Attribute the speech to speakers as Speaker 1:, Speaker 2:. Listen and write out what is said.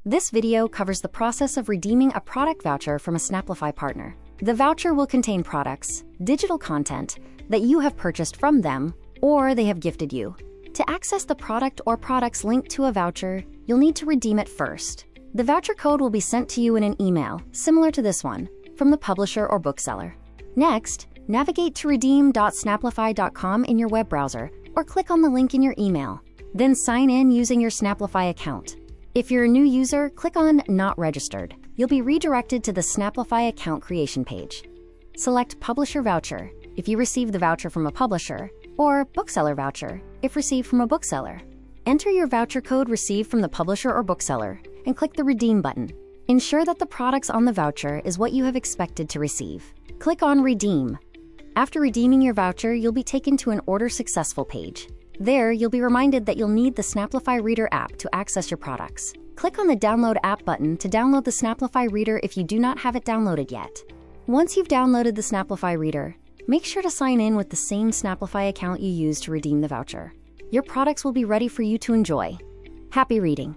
Speaker 1: This video covers the process of redeeming a product voucher from a Snapplify partner. The voucher will contain products, digital content, that you have purchased from them or they have gifted you. To access the product or products linked to a voucher, you'll need to redeem it first. The voucher code will be sent to you in an email, similar to this one, from the publisher or bookseller. Next, navigate to redeem.snapplify.com in your web browser or click on the link in your email. Then sign in using your Snapplify account. If you're a new user, click on Not Registered. You'll be redirected to the Snapplify account creation page. Select Publisher Voucher if you receive the voucher from a publisher, or Bookseller Voucher if received from a bookseller. Enter your voucher code received from the publisher or bookseller and click the Redeem button. Ensure that the products on the voucher is what you have expected to receive. Click on Redeem. After redeeming your voucher, you'll be taken to an Order Successful page. There, you'll be reminded that you'll need the Snapplify Reader app to access your products. Click on the Download App button to download the Snapplify Reader if you do not have it downloaded yet. Once you've downloaded the Snapplify Reader, make sure to sign in with the same Snapplify account you used to redeem the voucher. Your products will be ready for you to enjoy. Happy reading!